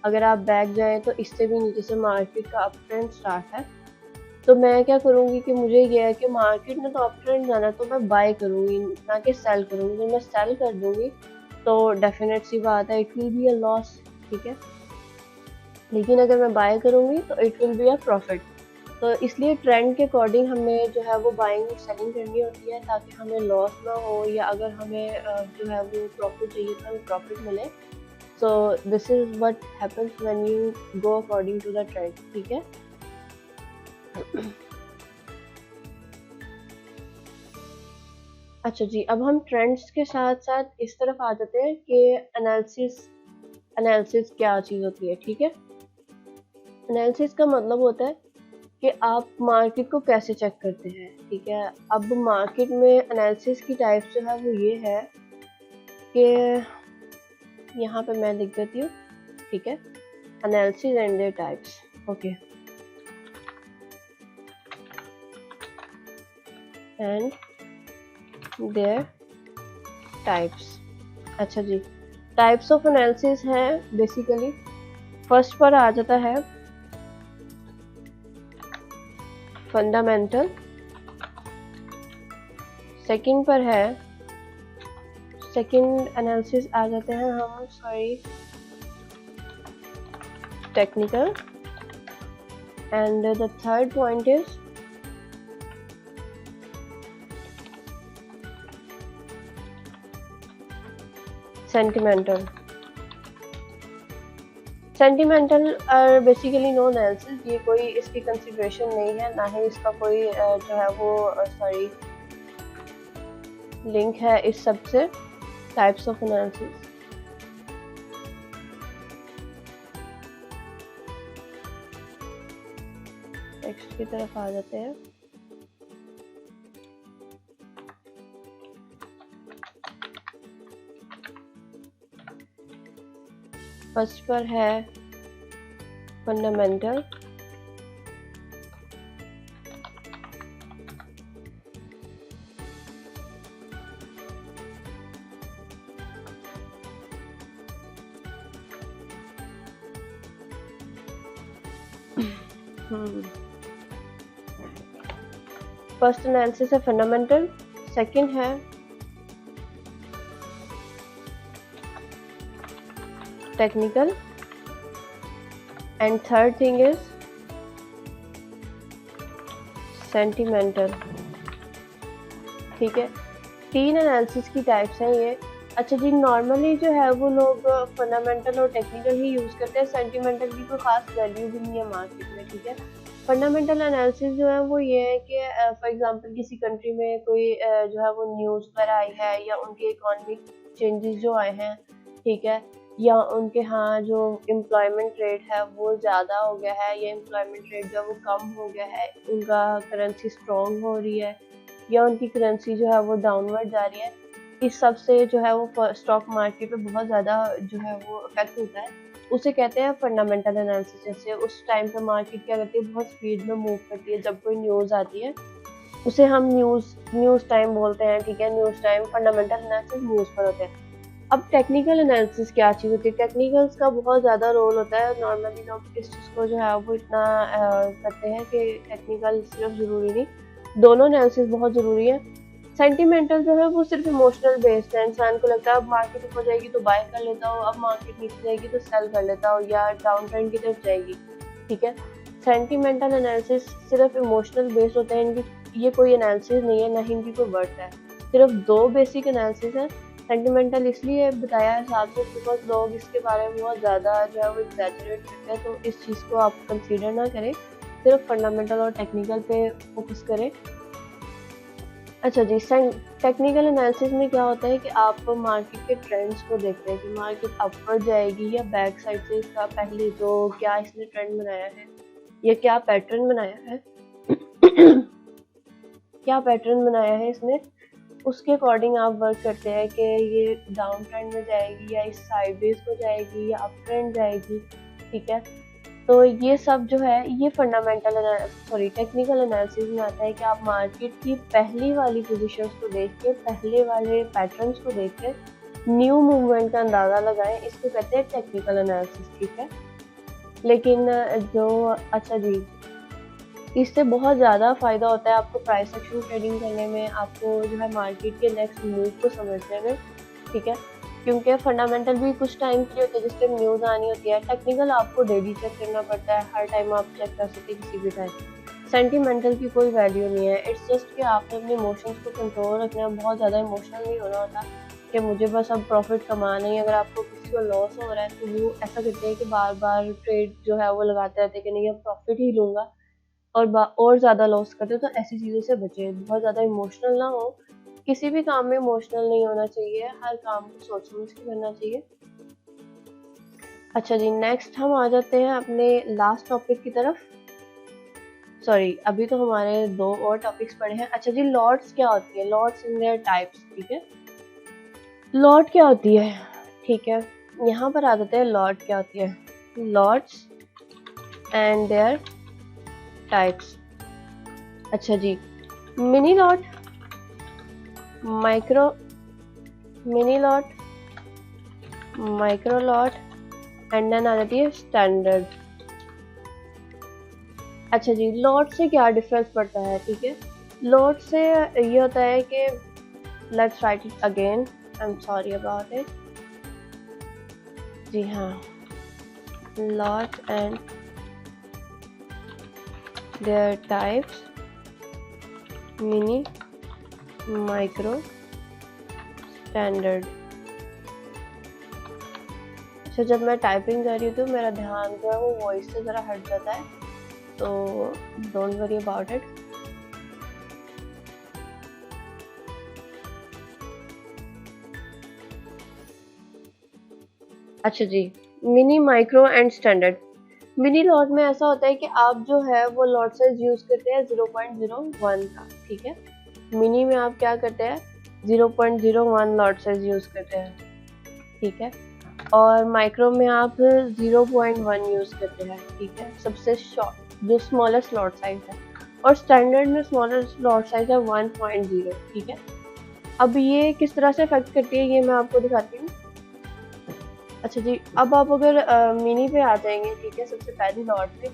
अगर आप बैक जाएं तो इससे भी नीचे से मार्केट का अप ट्रेंड स्टार्ट है। तो मैं क्या करूँगी कि मुझे ये है कि मार्केट ने तो अप ट्रेंड जाना है तो मैं बाय करूँगी, ना कि सेल करूँगी। जब मैं सेल कर दूँगी तो डेफिनेट सी बात है, it will be a loss, ठीक है। लेकिन अगर मैं बाय करूँगी तो it will be a profit. तो इसलिए ट्रेंड के अकॉर्डिंग हमें जो है वो बाइंग और सेलिंग करनी होती है, ताकि हमें लॉस ना हो, या अगर हमें जो है वो प्रॉफिट चाहिए तो हमें प्रॉफिट मिले। So this is what happens when you go according to the trend, ठीक है। अच्छा जी, अब हम ट्रेंड्स के साथ साथ इस तरफ आ जाते हैं कि एनालिसिस क्या चीज़ होती है, ठीक है। एनालिसिस का मतलब होता है कि आप मार्केट को कैसे चेक करते हैं, ठीक है। अब मार्केट में एनालिसिस की टाइप जो है वो ये है कि यहाँ पे मैं लिख देती हूँ, ठीक है, analysis and their types, okay, and their types. अच्छा जी, टाइप्स ऑफ एनालिसिस है बेसिकली। फर्स्ट पर आ जाता है फंडामेंटल, सेकंड पर है, सेकंड एनालिसिस आ जाते हैं हम, sorry, technical, and the third point is sentimental. Sentimental are basically no analysis, ये कोई इसकी कंसिडरेशन नहीं है, ना ही इसका कोई जो है वो सॉरी लिंक है इस सब से। टाइप्स ऑफ एनालिसिस, टेक्स्ट की तरफ आ जाते हैं। फर्स्ट पर है फंडामेंटल, फर्स्ट एनालिसिस है फंडामेंटल, सेकंड है technical, and third thing is sentimental, ठीक है। 3 एनालिसिस की टाइप्स हैं ये। अच्छा जी, नॉर्मली जो है वो लोग फंडामेंटल और टेक्निकल ही यूज़ करते हैं। सेंटिमेंटल की कोई ख़ास वैल्यू भी नहीं है मार्केट में, ठीक है। फंडामेंटल एनालिसिस जो है वो ये है कि फॉर एग्जांपल किसी कंट्री में कोई जो है वो न्यूज़ वगैरह आई है, या उनके इकोनॉमिक चेंजेस जो आए हैं, ठीक है, या उनके यहाँ जो एम्प्लॉयमेंट रेट है वो ज़्यादा हो गया है, या एम्प्लॉयमेंट रेट जो है वो कम हो गया है, उनका करेंसी स्ट्रॉन्ग हो रही है, या उनकी करेंसी जो है वो डाउनवर्ड जा रही है। इस सब से जो है वो स्टॉक मार्केट पे बहुत ज़्यादा जो है वो इफेक्ट होता है। उसे कहते हैं फंडामेंटल एनालिसिस। जैसे उस टाइम पे मार्केट क्या करती है, बहुत स्पीड में मूव करती है। जब कोई न्यूज़ आती है उसे हम न्यूज़ टाइम बोलते हैं, ठीक है, news time. Fundamental analysis news पर होते हैं। अब टेक्निकल एनालिसिस क्या चीज़ होती है? टेक्निकल्स का बहुत ज़्यादा रोल होता है। नॉर्मली लोग इस चीज़ को जो है वो इतना करते हैं कि टेक्निकल सिर्फ ज़रूरी नहीं, दोनों एनालिसिस बहुत ज़रूरी है। सेंटिमेंटल जो है वो सिर्फ इमोशनल बेस्ड है, इंसान को लगता है अब मार्केट ऊपर जाएगी तो बाय कर लेता हूँ, अब मार्केट नीचे जाएगी तो सेल कर लेता हूँ या डाउन ट्रेंड की तरफ जाएगी, ठीक है। सेंटिमेंटल एनालिसिस सिर्फ इमोशनल बेस्ड होते हैं, इनकी ये कोई एनालिसिस नहीं है, ना ही इनकी कोई वर्थ है। सिर्फ दो बेसिक एनालिसिस है। सेंटिमेंटल इसलिए बताया है साथ में बिकॉज लोग इसके बारे में बहुत ज़्यादा जो है वो एग्जैजरेट करते हैं, तो इस चीज़ को आप कंसीडर ना करें, सिर्फ फंडामेंटल और टेक्निकल पे फोकस करें। अच्छा जी, टेक्निकल एनालिसिस में क्या होता है कि आप मार्केट के ट्रेंड्स को देखते हैं कि मार्केट अपवर्ड जाएगी या बैक साइड से इसका पहले जो क्या इसने ट्रेंड बनाया है या क्या पैटर्न बनाया है क्या पैटर्न बनाया है इसने, उसके अकॉर्डिंग आप वर्क करते हैं कि ये डाउन ट्रेंड में जाएगी या इस साइडवेज को जाएगी या अप ट्रेंड जाएगी, ठीक है। तो ये सब जो है ये टेक्निकल एनालिसिस में आता है कि आप मार्केट की पहली वाली पोजीशंस को देख के, पहले वाले पैटर्न्स को देख के न्यू मूवमेंट का अंदाज़ा लगाएं, इसको कहते हैं टेक्निकल एनालिसिस, ठीक है। लेकिन अच्छा जी, इससे बहुत ज़्यादा फ़ायदा होता है आपको प्राइस एक्शन ट्रेडिंग करने में, आपको जो है मार्केट के नेक्स्ट मूव को समझने में, ठीक है। क्योंकि फंडामेंटल भी कुछ टाइम के लिए होते हैं जिस टाइम न्यूज़ आनी होती है, टेक्निकल आपको डेली चेक करना पड़ता है, हर टाइम आप चेक कर सकते हैं किसी भी टाइम। सेंटिमेंटल की कोई वैल्यू नहीं है, इट्स जस्ट कि आपने अपने इमोशंस को कंट्रोल रखना है, बहुत ज़्यादा इमोशनल नहीं होना होता कि मुझे बस अब प्रॉफिट कमाना है। अगर आपको किसी को लॉस हो रहा है तो वो ऐसा करते हैं कि बार बार ट्रेड जो है वो लगाते रहते हैं कि नहीं अब प्रॉफिट ही लूँगा और ज़्यादा लॉस करते हो, तो ऐसी चीज़ों से बचें, बहुत ज़्यादा इमोशनल ना हो, किसी भी काम में इमोशनल नहीं होना चाहिए, हर काम को सोच समझ के करना चाहिए। अच्छा जी, नेक्स्ट हम आ जाते हैं अपने लास्ट टॉपिक की तरफ। सॉरी, अभी तो हमारे दो और टॉपिक्स पड़े हैं। अच्छा जी, लॉट्स क्या होती है, लॉट्स इन देयर टाइप्स, ठीक है। लॉट क्या होती है, ठीक है, यहाँ पर आ जाते हैं लॉट क्या होती है, लॉट्स एंड देयर टाइप्स। अच्छा जी, mini lot, mini lot, micro lot and then आ जाती है स्टैंडर्ड। अच्छा जी, लॉट से क्या डिफरेंस पड़ता है, ठीक है। लॉट से ये होता है कि let's write it again, I am sorry about it. जी हाँ, lot and their types, mini, micro, standard. अच्छा, जब मैं टाइपिंग कर रही हूँ तो मेरा ध्यान जो है वो वॉइस से ज़रा हट जाता है, तो डोंट वरी अबाउट इट। अच्छा जी, mini, micro and standard. Mini lot में ऐसा होता है कि आप जो है वो लॉट साइज यूज करते हैं 0.01 का, ठीक है। मिनी में आप क्या करते हैं 0.01 लॉट साइज यूज करते हैं, ठीक है। और माइक्रो में आप 0.1 यूज करते हैं, ठीक है, सबसे शॉर्ट जो स्मॉलेस्ट लॉट साइज है। और स्टैंडर्ड में स्मॉलेस्ट लॉट साइज है 1.0, ठीक है। अब ये किस तरह से इफेक्ट करती है ये मैं आपको दिखाती हूँ। अच्छा जी, अब आप अगर मिनी पे आ जाएंगे, ठीक है, सबसे पहली लॉट पे,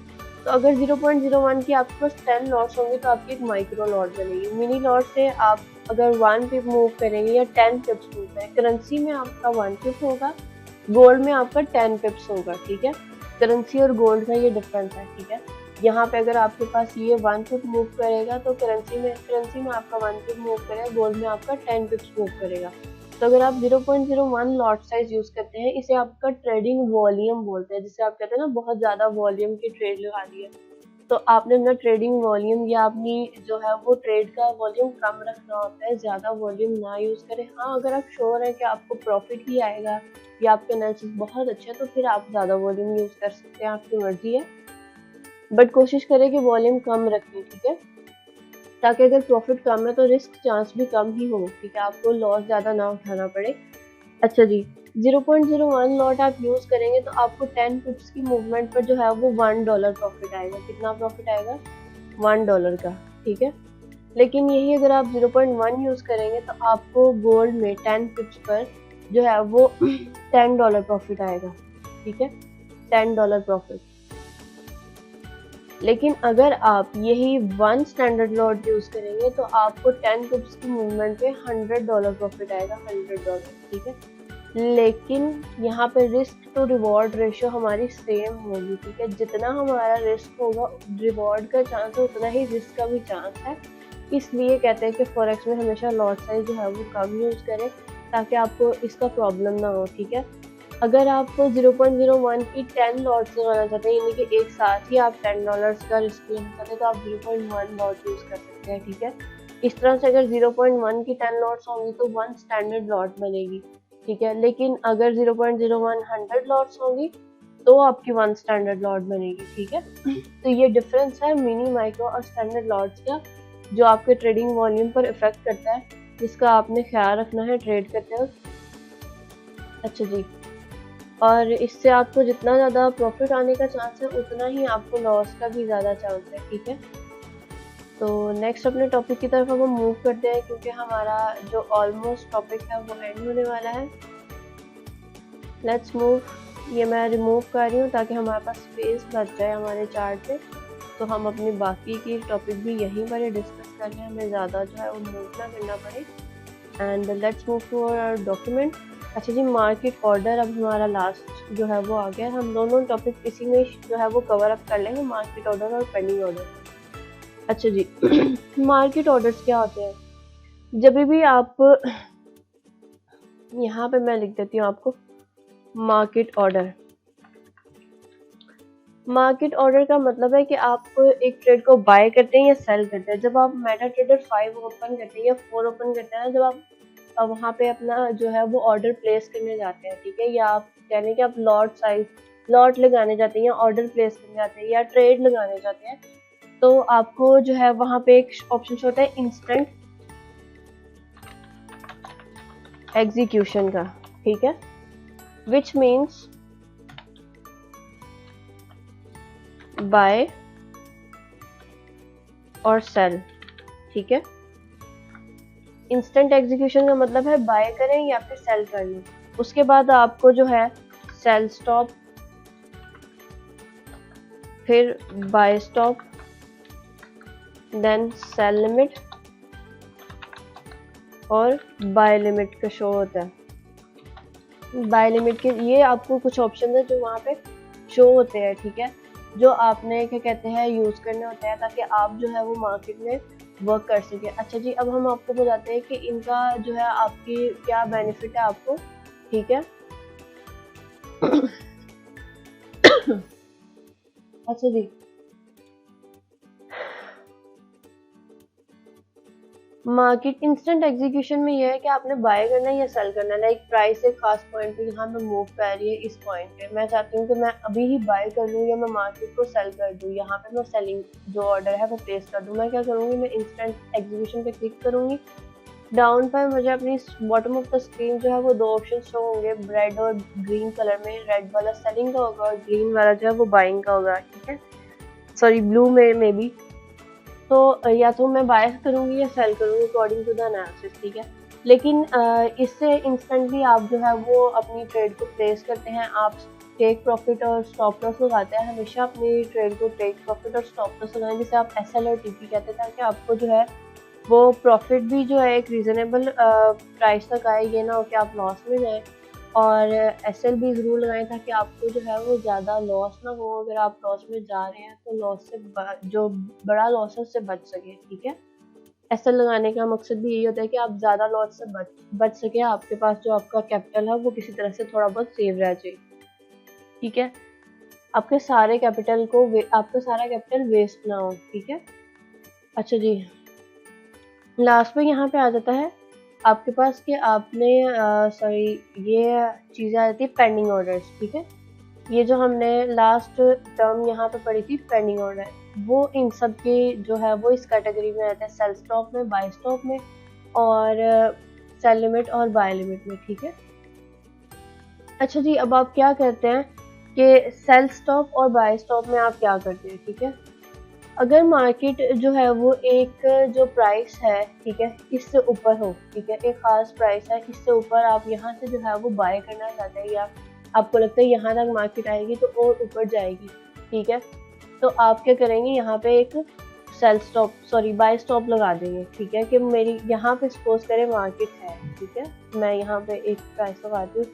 तो अगर 0.01 की आपके पास 10 लॉट्स होंगे तो आपकी एक माइक्रो लॉट बनेगी। मिनी लॉट से आप अगर 1 पिप मूव करेंगे या 10 पिप्स मूव करें, करेंसी में आपका 1 पिप होगा, गोल्ड में आपका 10 पिप्स होगा, ठीक है। करेंसी और गोल्ड का ये डिफरेंस है, ठीक है। यहाँ पे अगर आपके पास ये 1 पिप मूव करेगा तो करेंसी में आपका 1 पिप मूव करेगा, गोल्ड में आपका 10 पिप्स मूव करेगा। तो अगर आप 0.01 लॉट साइज यूज करते हैं, इसे आपका ट्रेडिंग वॉल्यूम बोलते हैं, जिसे आप कहते हैं ना बहुत ज्यादा वॉल्यूम की ट्रेड लगा दी है, तो आपने अपना ट्रेडिंग वॉल्यूम या अपनी जो है वो ट्रेड का वॉल्यूम कम रखना होता है, ज्यादा वॉल्यूम ना यूज करें। हाँ, अगर आप श्योर है कि आपको प्रॉफिट ही आएगा या आपके एनालिसिस बहुत अच्छे है तो फिर आप ज्यादा वॉल्यूम यूज कर सकते हैं, आपकी मर्जी है, बट कोशिश करें कि वॉल्यूम कम रखें, ठीक है, ताकि अगर प्रॉफिट कम है तो रिस्क चांस भी कम ही हो, ठीक है, आपको लॉस ज़्यादा ना उठाना पड़े। अच्छा जी, 0.01 लॉट आप यूज़ करेंगे तो आपको 10 पिप्स की मूवमेंट पर जो है वो $1 प्रॉफिट आएगा। कितना प्रॉफिट आएगा, $1 का, ठीक है। लेकिन यही अगर आप 0.1 यूज़ करेंगे तो आपको गोल्ड में 10 पिप्स पर जो है वो $10 प्रॉफिट आएगा, ठीक है, $10 प्रॉफिट। लेकिन अगर आप यही 1 स्टैंडर्ड लॉट यूज़ करेंगे तो आपको 10 पिप्स की मूवमेंट पे $100 प्रॉफिट आएगा, $100, ठीक है। लेकिन यहाँ पे रिस्क टू रिवॉर्ड रेशियो हमारी सेम होगी, ठीक है। जितना हमारा रिस्क होगा, रिवॉर्ड का चांस है, उतना ही रिस्क का भी चांस है। इसलिए कहते हैं कि फॉरेक्स में हमेशा लॉट साइज जो है वो कम यूज़ करें ताकि आपको इसका प्रॉब्लम ना हो, ठीक है। अगर आप 0.01 की 10 लॉट्स लगाना चाहते हैं, यानी कि एक साथ ही आप $10 का रिस्क लेना चाहते हैं, तो आप 0.1 लॉट यूज़ कर सकते हैं, ठीक है। इस तरह से अगर 0.1 की 10 लॉट्स होंगी तो 1 स्टैंडर्ड लॉट बनेगी, ठीक है। लेकिन अगर 0.01 100 लॉट्स होंगी तो आपकी 1 स्टैंडर्ड लॉट बनेगी, ठीक है। तो ये डिफरेंस है मिनी, माइक्रो और स्टैंडर्ड लॉट्स का, जो आपके ट्रेडिंग वॉल्यूम पर इफेक्ट करता है, जिसका आपने ख्याल रखना है ट्रेड करते वक्त। अच्छा जी, और इससे आपको जितना ज़्यादा प्रॉफिट आने का चांस है उतना ही आपको लॉस का भी ज़्यादा चांस है, ठीक है। तो नेक्स्ट अपने टॉपिक की तरफ हम मूव करते हैं, क्योंकि हमारा जो ऑलमोस्ट टॉपिक है वो एंड होने वाला है। लेट्स मूव, ये मैं रिमूव कर रही हूँ ताकि हमारे पास स्पेस बच जाए हमारे चार्ट पे, तो हम अपनी बाकी की टॉपिक भी यहीं पर डिस्कस कर लें, हमें ज़्यादा जो है वो मूव ना करना पड़े। And let's move to our document. अच्छा जी, मार्केट ऑर्डर अब हमारा लास्ट जो है वो आ गया। हम दोनों टॉपिक इसी में जो है वो कवर अप कर लेंगे, मार्केट ऑर्डर और पेंडिंग ऑर्डर। अच्छा जी, मार्केट ऑर्डर्स क्या होते हैं? जब भी आप, यहाँ पे मैं लिख देती हूँ आपको मार्केट ऑर्डर। मार्केट ऑर्डर का मतलब है कि आप एक ट्रेड को बाय करते हैं या सेल करते हैं। जब आप मेटा ट्रेडर 5 ओपन करते हैं या 4 ओपन करते हैं, जब आप वहाँ पे अपना जो है वो ऑर्डर प्लेस करने जाते हैं, ठीक है, या आप कह लें कि आप लॉट लगाने जाते हैं या ऑर्डर प्लेस करने जाते हैं या ट्रेड लगाने जाते हैं, तो आपको जो है वहाँ पे एक ऑप्शन होता है इंस्टेंट एग्जीक्यूशन का, ठीक है, विच मीन्स बाय और सेल, ठीक है। इंस्टेंट एग्जीक्यूशन का मतलब है बाय करें या फिर सेल कर लें। उसके बाद आपको जो है सेल स्टॉप, फिर buy stop, then sell limit और बाय लिमिट का शो होता है। बाय लिमिट के ये आपको कुछ ऑप्शन है जो वहाँ पे शो होते हैं, ठीक है, जो आपने क्या कहते हैं यूज़ करने होते हैं ताकि आप जो है वो मार्केट में वर्क कर सके। अच्छा जी, अब हम आपको बताते हैं कि इनका जो है आपकी क्या बेनिफिट है आपको, ठीक है। अच्छा जी, मार्केट इंस्टेंट एग्जीक्यूशन में यह है कि आपने बाय करना है या सेल करना है। लाइक प्राइस एक खास पॉइंट पे यहाँ पे मूव कर रही है, इस पॉइंट पे मैं चाहती हूँ कि मैं अभी ही बाय कर लूँ या मैं मार्केट को सेल कर दूँ। यहाँ पे मैं सेलिंग जो ऑर्डर है वो प्लेस कर दूँ। मैं क्या करूँगी, मैं इंस्टेंट एग्जीक्यूशन पे क्लिक करूँगी। डाउन पर मुझे अपनी बॉटम ऑफ द स्क्रीन जो है वो 2 ऑप्शन शो होंगे, रेड और ग्रीन कलर में। रेड वाला सेलिंग का होगा और ग्रीन वाला जो है वो बाइंग का होगा, ठीक है, सॉरी ब्लू में भी। तो या तो मैं बाय करूँगी या सेल करूँगी अकॉर्डिंग टू द एनालिसिस, ठीक है। लेकिन इससे इंस्टेंटली आप जो है वो अपनी ट्रेड को प्लेस करते हैं। आप टेक प्रॉफिट और स्टॉप लॉस लगाते हैं। हमेशा अपनी ट्रेड को टेक प्रॉफिट और स्टॉप लॉस लगाएं, जिसे आप SL और TP कहते हैं, ताकि आपको जो है वो प्रॉफिट भी जो है एक रीज़नेबल प्राइस तक आए, ये ना हो कि आप लॉस में जाएं। और SL भी ज़रूर लगाएं ताकि आपको जो है वो ज़्यादा लॉस ना हो। अगर आप लॉस में जा रहे हैं तो लॉस से जो बड़ा लॉस है उससे बच सके, ठीक है। SL लगाने का मकसद भी यही होता है कि आप ज़्यादा लॉस से बच सके, आपके पास जो आपका कैपिटल है वो किसी तरह से थोड़ा बहुत सेव रह जाए, ठीक है। आपका सारा कैपिटल वेस्ट ना हो, ठीक है। अच्छा जी, लास्ट में यहाँ पे आ जाता है आपके पास कि आपने सॉरी ये चीज़ें आ जाती है पेंडिंग ऑर्डर्स, ठीक है। ये जो हमने लास्ट टर्म यहाँ पे पढ़ी थी पेंडिंग ऑर्डर, वो इन सब के जो है वो इस कैटेगरी में आते हैं, सेल स्टॉप में, बाय स्टॉप में और सेल लिमिट और बाय लिमिट में, ठीक है। अच्छा जी, अब आप क्या करते हैं कि सेल स्टॉप और बाय स्टॉप में आप क्या करते हैं, ठीक है। अगर मार्केट जो है वो एक जो प्राइस है, ठीक है, इससे ऊपर हो, ठीक है, एक खास प्राइस है, इससे ऊपर आप यहाँ से जो है वो बाय करना चाहते हैं या आपको लगता है यहाँ तक मार्केट आएगी तो और ऊपर जाएगी, ठीक है, तो आप क्या करेंगे, यहाँ पे एक बाय स्टॉप लगा देंगे, ठीक है, कि मेरी यहाँ पे सपोज करें मार्केट है, ठीक है, मैं यहाँ पे एक प्राइस लगाती हूँ,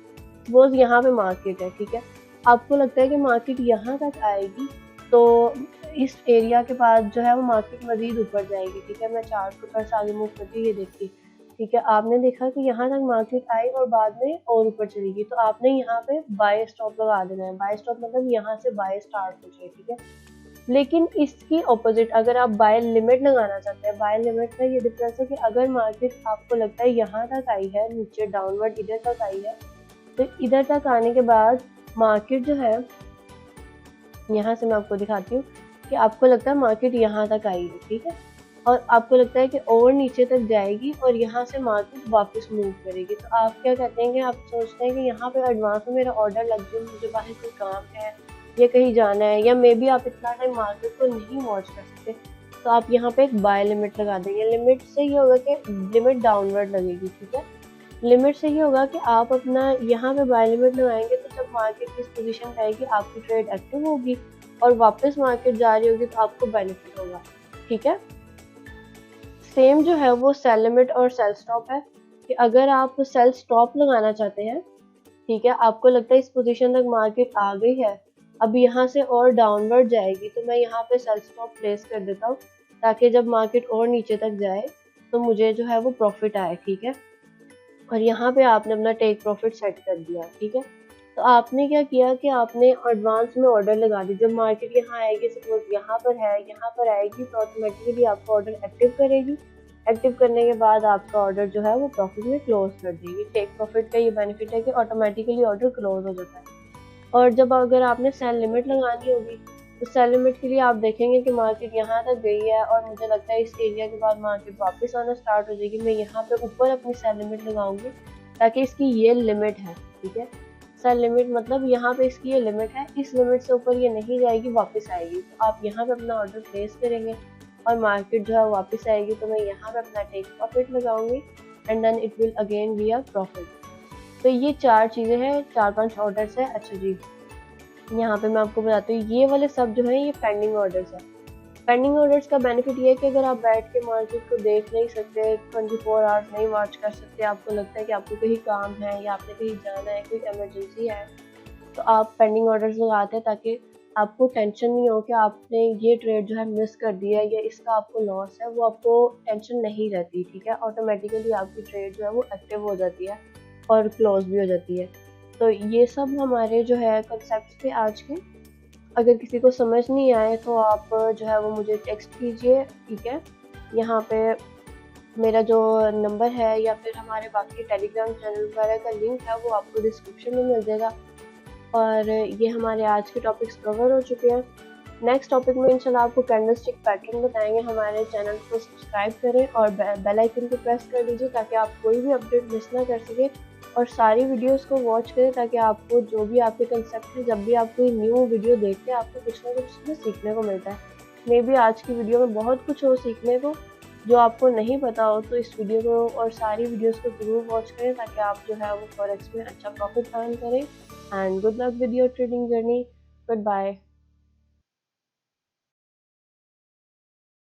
सपोज यहाँ पे मार्केट है, ठीक है, आपको लगता है कि मार्केट यहाँ तक आएगी, तो इस एरिया के पास जो है वो मार्केट मजीद ऊपर जाएगी, ठीक है, मैं चार्ट पेपर से आगे मूव करती हूँ, ये देखिए, ठीक है, आपने देखा कि यहाँ तक मार्केट आई और बाद में और ऊपर चलेगी, तो आपने यहाँ पे बाय स्टॉप लगा देना है। बाय स्टॉप मतलब यहाँ से बाय स्टार्ट हो जाए, ठीक है। लेकिन इसकी ऑपोजिट अगर आप बाय लिमिट लगाना चाहते हैं, बाय लिमिट का ये डिफरेंस है कि अगर मार्केट आपको लगता है यहाँ तक आई है, नीचे डाउनवर्ड इधर तक आई है, तो इधर तक आने के बाद मार्केट जो है, यहाँ से मैं आपको दिखाती हूँ कि आपको लगता है मार्केट यहाँ तक आई है, ठीक है, और आपको लगता है कि और नीचे तक जाएगी और यहाँ से मार्केट वापस मूव करेगी, तो आप क्या कहते हैं कि आप सोचते हैं कि यहाँ पे एडवांस में मेरा ऑर्डर लग जाए, मुझे बाहर कोई काम है या कहीं जाना है, या मे बी आप इतना टाइम मार्केट को नहीं वॉच कर सकते, तो आप यहाँ पे एक बाय लिमिट लगा देंगे। लिमिट से ये होगा कि लिमिट डाउनवर्ड लगेगी, ठीक है, लिमिट से ये होगा कि आप अपना यहाँ पे बाय लिमिट लगाएंगे, तो जब मार्केट किस पोजीशन पे आएगी आपकी ट्रेड एक्टिव होगी और वापस मार्केट जा रही होगी तो आपको बेनिफिट होगा, ठीक है। सेम जो है वो सेल लिमिट और सेल स्टॉप है, कि अगर आप सेल स्टॉप लगाना चाहते हैं, ठीक है, आपको लगता है इस पोजीशन तक मार्केट आ गई है, अब यहाँ से और डाउनवर्ड जाएगी, तो मैं यहाँ पे सेल स्टॉप प्लेस कर देता हूँ, ताकि जब मार्केट और नीचे तक जाए तो मुझे जो है वो प्रॉफिट आए, ठीक है। और यहाँ पे आपने अपना टेक प्रॉफिट सेट कर दिया, ठीक है। तो आपने क्या किया कि आपने एडवांस में ऑर्डर लगा दी, जब मार्केट यहाँ आएगी, सपोज यहाँ पर है, यहाँ पर आएगी, तो ऑटोमेटिकली आपका ऑर्डर एक्टिव करेगी, एक्टिव करने के बाद आपका ऑर्डर जो है वो प्रॉफिट में क्लोज कर देगी। टेक प्रॉफिट का ये बेनिफिट है कि ऑटोमेटिकली ऑर्डर क्लोज हो जाता है। और जब अगर आपने सेल लिमिट लगानी होगी, तो सेल लिमिट के लिए आप देखेंगे कि मार्केट यहाँ तक गई है और मुझे लगता है इस एरिया के बाद मार्केट वापस आना स्टार्ट हो जाएगी, मैं यहाँ पे ऊपर अपनी सेल लिमिट लगाऊंगी, ताकि इसकी ये लिमिट है, ठीक है, सेल लिमिट मतलब यहाँ पे इसकी ये लिमिट है, इस लिमिट से ऊपर ये नहीं जाएगी, वापस आएगी, तो आप यहाँ पे अपना ऑर्डर प्लेस करेंगे और मार्केट जो है वापस आएगी, तो मैं यहाँ पे अपना टेक प्रॉफिट लगाऊंगी and then it will again be a profit. तो ये 4 चीज़ें हैं, 4-5 ऑर्डर्स है। अच्छा जी, यहाँ पे मैं आपको बताती हूँ, ये वाले सब जो है ये पेंडिंग ऑर्डर्स है। पेंडिंग ऑर्डर्स का बेनिफिट ये है कि अगर आप बैठ के मार्केट को देख नहीं सकते, 24 आवर्स नहीं वॉच कर सकते, आपको लगता है कि आपको कहीं काम है या आपने कहीं जाना है, कोई इमरजेंसी है, तो आप पेंडिंग ऑर्डर्स लगाते हैं, ताकि आपको टेंशन नहीं हो कि आपने ये ट्रेड जो है मिस कर दिया है या इसका आपको लॉस है, वो आपको टेंशन नहीं रहती, ठीक है, ऑटोमेटिकली आपकी ट्रेड जो है वो एक्टिव हो जाती है और क्लोज भी हो जाती है। तो ये सब हमारे जो है कंसेप्ट थे आज के। अगर किसी को समझ नहीं आए तो आप जो है वो मुझे टेक्स्ट कीजिए, ठीक है, यहाँ पे मेरा जो नंबर है या फिर हमारे बाकी टेलीग्राम चैनल वगैरह का लिंक है वो आपको डिस्क्रिप्शन में मिल जाएगा। और ये हमारे आज के टॉपिक्स कवर हो चुके हैं। नेक्स्ट टॉपिक में इंशाल्लाह आपको कैंडलस्टिक पैटर्न बताएंगे। हमारे चैनल को सब्सक्राइब करें और बेल आइकन को प्रेस कर दीजिए, ताकि आप कोई भी अपडेट मिस ना कर सके, और सारी वीडियोस को वॉच करें, ताकि आपको जो भी आपके कंसेप्ट है, जब भी आप कोई न्यू वीडियो देखते हैं आपको कुछ ना कुछ उसमें सीखने को मिलता है। मे बी आज की वीडियो में बहुत कुछ हो सीखने को जो आपको नहीं पता हो, तो इस वीडियो को और सारी वीडियोस को ज़रूर वॉच करें, ताकि आप जो है वो फॉरेक्स में अच्छा प्रॉफिट अर्न करें। And good luck with your trading journey. Good bye.